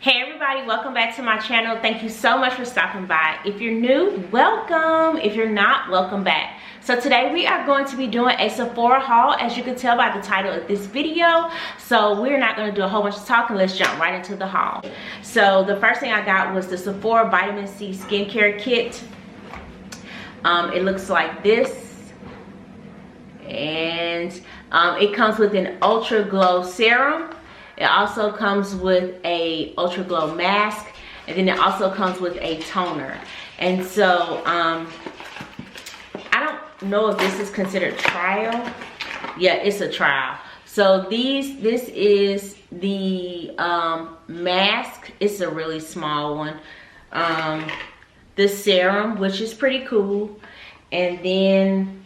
Hey everybody, welcome back to my channel. Thank you so much for stopping by. If you're new, welcome. If you're not, welcome back. So today we are going to be doing a Sephora haul, as you can tell by the title of this video. So we're not going to do a whole bunch of talking. Let's jump right into the haul. So the first thing I got was the Sephora Vitamin C Skincare Kit. It looks like this. And it comes with an Ultra Glow Serum. It also comes with a Ultra Glow mask, and then it also comes with a toner. And so I don't know if this is considered trial. Yeah, it's a trial. So this is the mask. It's a really small one. The serum, which is pretty cool, and then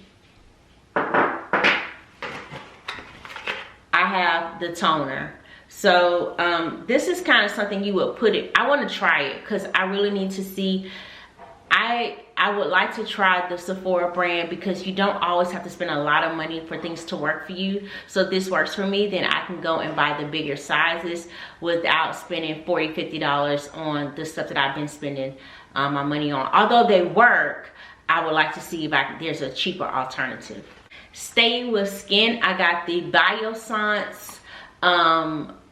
I have the toner. So this is kind of something you would put it. I want to try it because I really need to see. I would like to try the Sephora brand because you don't always have to spend a lot of money for things to work for you. So if this works for me, then I can go and buy the bigger sizes without spending $40, $50 on the stuff that I've been spending my money on. Although they work, I would like to see if there's a cheaper alternative. Staying with skin, I got the Biossance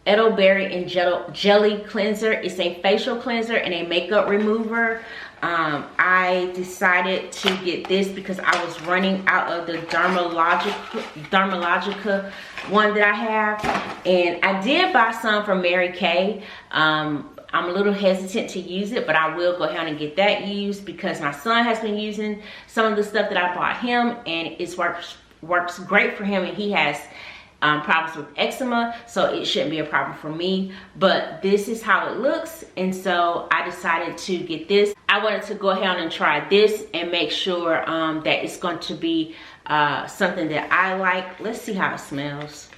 Elderberry and Jelly Cleanser. It's a facial cleanser and a makeup remover. I decided to get this because I was running out of the Dermalogica one that I have, and I did buy some from Mary Kay. I'm a little hesitant to use it, but I will go ahead and get that used because my son has been using some of the stuff that I bought him, and it works great for him, and he has problems with eczema, so it shouldn't be a problem for me. But this is how it looks, and so I decided to get this. I wanted to go ahead and try this and make sure that it's going to be something that I like. Let's see how it smells.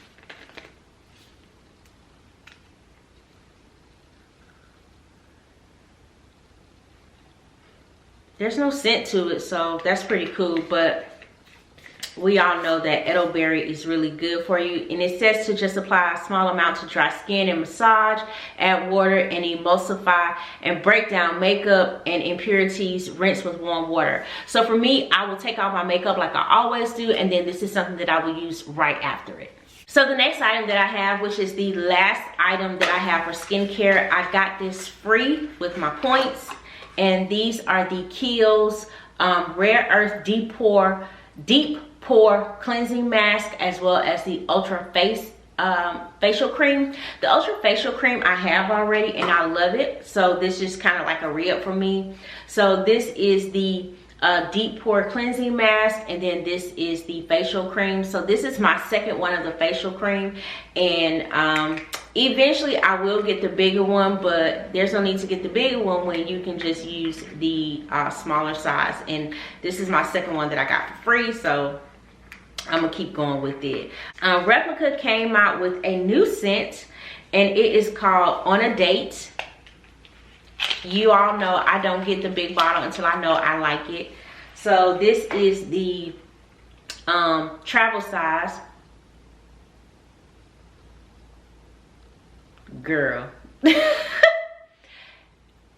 There's no scent to it, so that's pretty cool, but we all know that elderberry is really good for you, and it says to just apply a small amount to dry skin and massage, add water and emulsify, and break down makeup and impurities, rinse with warm water. So for me, I will take off my makeup like I always do, and then this is something that I will use right after it. So the next item that I have, which is the last item that I have for skincare, I got this free with my points, and these are the Kiehl's Rare Earth Deep Pore Cleansing Mask, as well as the Ultra Facial Cream. The Ultra Facial Cream I have already, and I love it. So this is kind of like a re-up for me. So this is the Deep Pore Cleansing Mask, and then this is the facial cream. So this is my second one of the facial cream, and eventually I will get the bigger one, but there's no need to get the bigger one when you can just use the smaller size. And this is my second one that I got for free, so I'm gonna keep going with it. Replica came out with a new scent, and it is called On a Date. You all know I don't get the big bottle until I know I like it. So this is the travel size. Girl.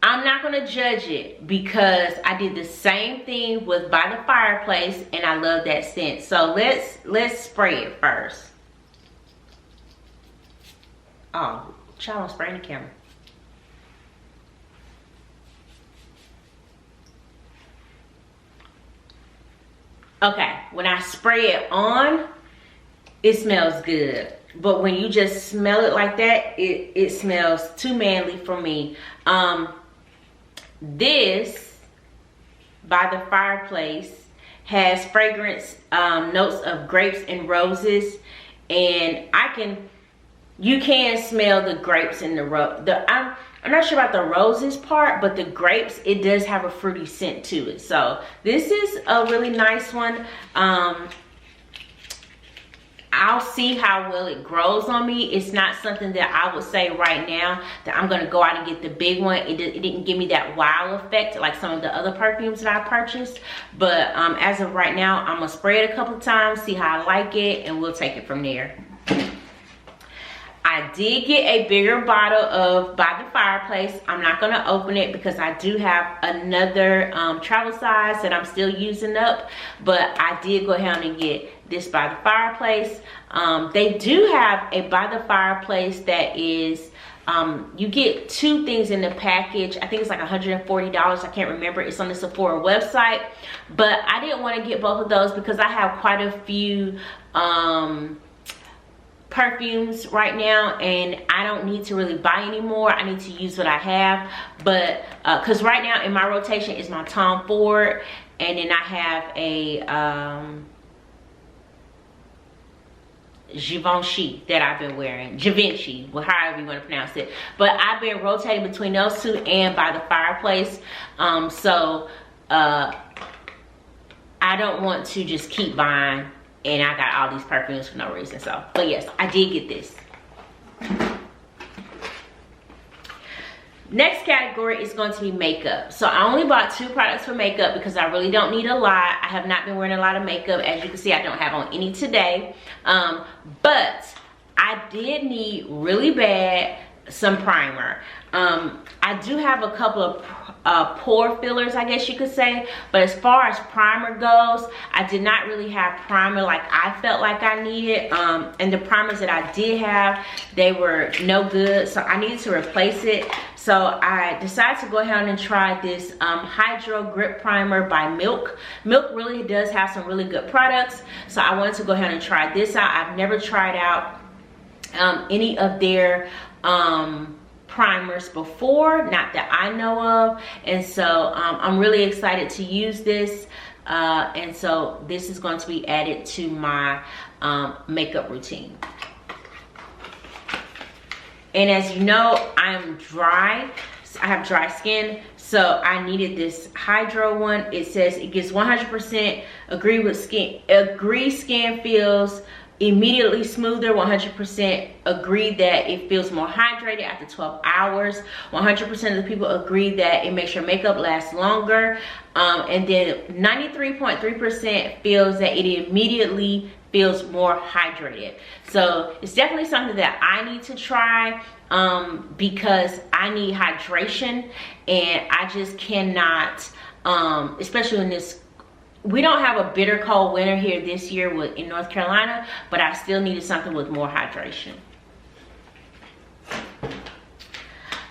I'm not gonna judge it because I did the same thing with By the Fireplace, and I love that scent. So let's spray it first. Oh, child, I'm spraying the camera. Okay, when I spray it on, it smells good. But when you just smell it like that, it smells too manly for me. This By the Fireplace has fragrance notes of grapes and roses, and you can smell the grapes and the rose. I'm not sure about the roses part, but the grapes, it does have a fruity scent to it. So this is a really nice one. I'll see how well it grows on me. It's not something that I would say right now that I'm gonna go out and get the big one. It didn't give me that wow effect like some of the other perfumes that I purchased. But as of right now, I'm gonna spray it a couple of times, see how I like it, and we'll take it from there. I I did get a bigger bottle of By the Fireplace. I'm not going to open it because I do have another travel size that I'm still using up. But I did go ahead and get this By the Fireplace. They do have a By the Fireplace that is, you get 2 things in the package. I think it's like $140. I can't remember. It's on the Sephora website. But I didn't want to get both of those because I have quite a few perfumes right now, and I don't need to really buy anymore. I need to use what I have. But because right now in my rotation is my Tom Ford, and then I have a Givenchy that I've been wearing. Givenchy, well, however you want to pronounce it. But I've been rotating between those 2 and By the Fireplace. So I don't want to just keep buying, and I got all these perfumes for no reason. So, but yes, I did get this. Next category is going to be makeup. So I only bought 2 products for makeup because I really don't need a lot. I have not been wearing a lot of makeup. As you can see, I don't have on any today. But I did need really bad some primer. I do have a couple of pore fillers, I guess you could say, but as far as primer goes, I did not really have primer like I felt like I needed. And the primers that I did have, they were no good, so I needed to replace it. So I decided to go ahead and try this Hydro Grip Primer by Milk. Milk really does have some really good products, so I wanted to go ahead and try this out. I've never tried out any of their primers before, not that I know of, and so I'm really excited to use this, and so this is going to be added to my makeup routine. And as you know, I'm dry. I have dry skin, so I needed this Hydro one. It says it gives 100% agree skin feels immediately smoother. 100% agree that it feels more hydrated after 12 hours. 100% of the people agree that it makes your makeup last longer. And then 93.3% feels that it immediately feels more hydrated. So it's definitely something that I need to try because I need hydration, and I just cannot, especially in this, we don't have a bitter cold winter here this year in North Carolina, but I still needed something with more hydration.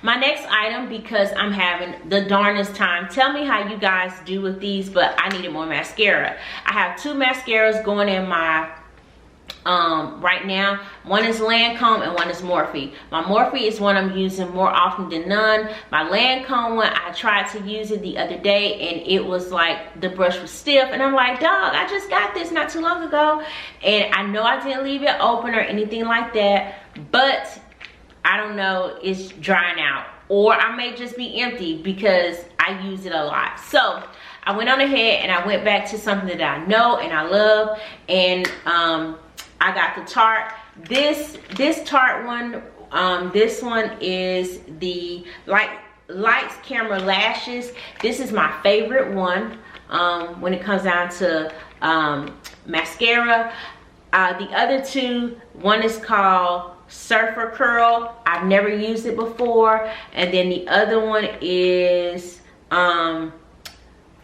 My next item, because I'm having the darnest time, tell me how you guys do with these, but I needed more mascara. I have 2 mascaras going in my right now. One is Lancome and one is Morphe. My Morphe is one I'm using more often than none. My Lancome one, I tried to use it the other day and it was like the brush was stiff, and I'm like, dog, I just got this not too long ago, and I know I didn't leave it open or anything like that, but I don't know, it's drying out, or I may just be empty because I use it a lot. So I went on ahead and I went back to something that I know and I love, and I got the Tarte. This Tarte one, this one is the Lights Camera Lashes. This is my favorite one when it comes down to mascara. The other 2, one is called Surfer Curl. I've never used it before, and then the other one is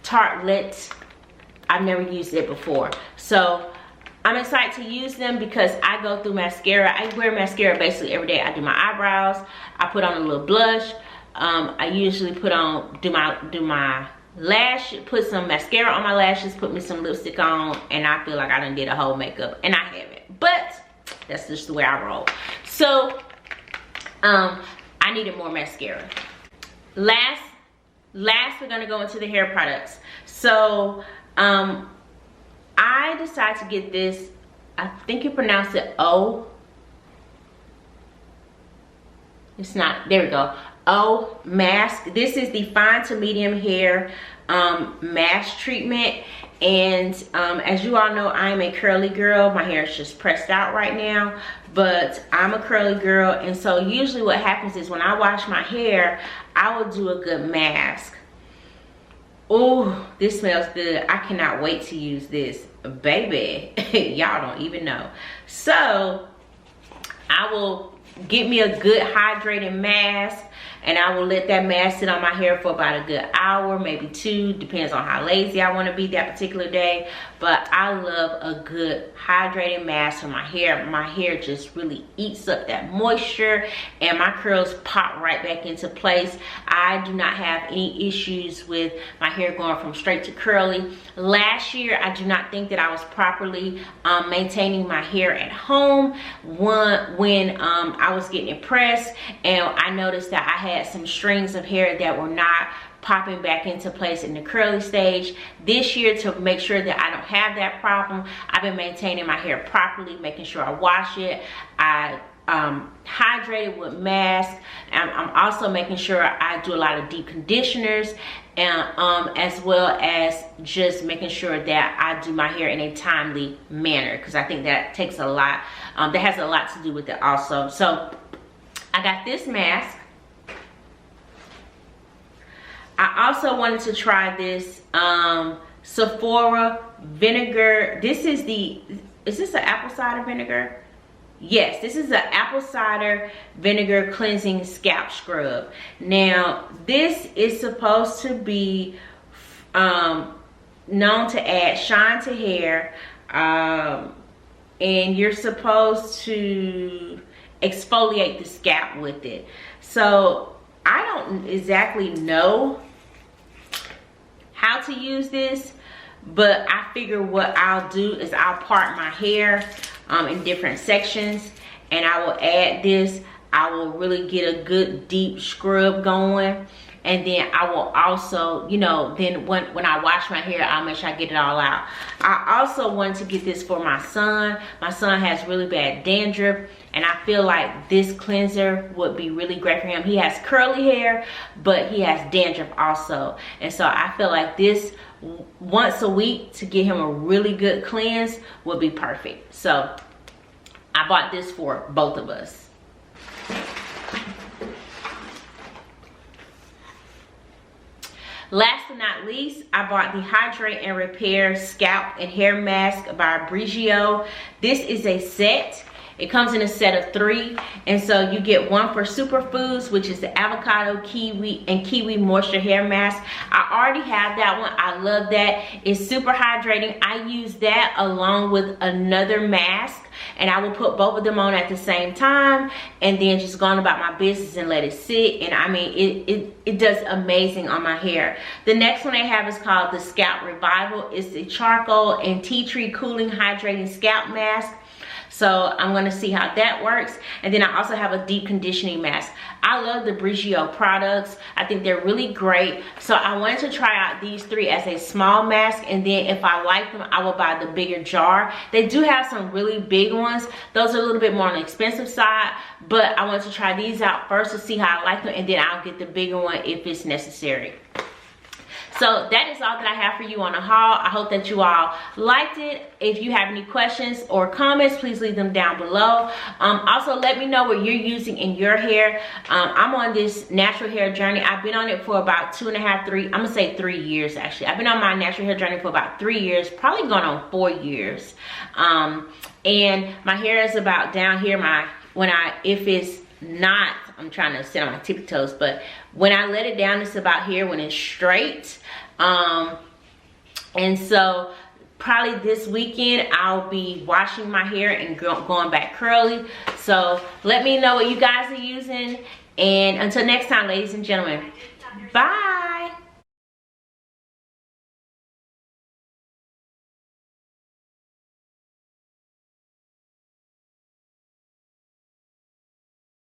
Tartelette. I've never used it before, so I'm excited to use them because I go through mascara. I wear mascara basically every day. I do my eyebrows, I put on a little blush, I usually put on do my lash, put some mascara on my lashes, put me some lipstick on, and I feel like I done did a whole makeup, and I haven't, but that's just the way I roll. So I needed more mascara. Last we're gonna go into the hair products. So I decided to get this, I think you pronounce it O. It's not, there we go. O mask. This is the fine to medium hair mask treatment, and as you all know, I'm a curly girl. My hair is just pressed out right now, but I'm a curly girl, and so usually what happens is when I wash my hair, I will do a good mask. Oh, this smells good. I cannot wait to use this, baby. Y'all don't even know. So I will get me a good hydrating mask, and I will let that mask sit on my hair for about a good hour, maybe 2, depends on how lazy I want to be that particular day. But I love a good hydrating mask for my hair. My hair just really eats up that moisture, and my curls pop right back into place. I do not have any issues with my hair going from straight to curly. Last year, I do not think that I was properly maintaining my hair at home when I was getting it pressed, and I noticed that I had some strings of hair that were not popping back into place in the curly stage. This year, to make sure that I don't have that problem, I've been maintaining my hair properly, making sure I wash it, I hydrate it with mask. I'm also making sure I do a lot of deep conditioners, and as well as just making sure that I do my hair in a timely manner, because I think that takes a lot, that has a lot to do with it also. So I got this mask. I also wanted to try this Sephora vinegar. This is this an apple cider vinegar? Yes, this is an apple cider vinegar cleansing scalp scrub. Now, this is supposed to be known to add shine to hair, and you're supposed to exfoliate the scalp with it. So I don't exactly know how to use this, but I figure what I'll do is I'll part my hair in different sections, and I will add this. I will really get a good deep scrub going, and then I will also, you know, then when I wash my hair, I'll make sure I get it all out. I also wanted to get this for my son. My son has really bad dandruff, and I feel like this cleanser would be really great for him. He has curly hair, but he has dandruff also, and so I feel like this once a week to get him a really good cleanse would be perfect. So I bought this for both of us. Last but not least, I bought the Hydrate and Repair Scalp and Hair Mask by Briogeo. This is a set. It comes in a set of 3, and so you get one for superfoods, which is the avocado, kiwi, and kiwi moisture hair mask. I already have that one. I love that. It's super hydrating. I use that along with another mask, and I will put both of them on at the same time, and then just go on about my business and let it sit. And I mean, it does amazing on my hair. The next one I have is called the Scalp Revival. It's the charcoal and tea tree cooling hydrating scalp mask. So I'm going to see how that works. And then I also have a deep conditioning mask. I love the Briogeo products. I think they're really great. So I wanted to try out these 3 as a small mask, and then if I like them, I will buy the bigger jar. They do have some really big ones. Those are a little bit more on the expensive side, but I wanted to try these out first to see how I like them, and then I'll get the bigger one if it's necessary. So that is all that I have for you on the haul. I hope that you all liked it. If you have any questions or comments, please leave them down below. Also, let me know what you're using in your hair. I'm on this natural hair journey. I've been on it for about 2.5, 3, I'm gonna say 3 years actually. I've been on my natural hair journey for about 3 years, probably going on 4 years. And my hair is about down here. If it's not, I'm trying to sit on my tippy toes, but when I let it down, it's about here when it's straight. And so probably this weekend I'll be washing my hair and going back curly. So let me know what you guys are using, and until next time, ladies and gentlemen, bye.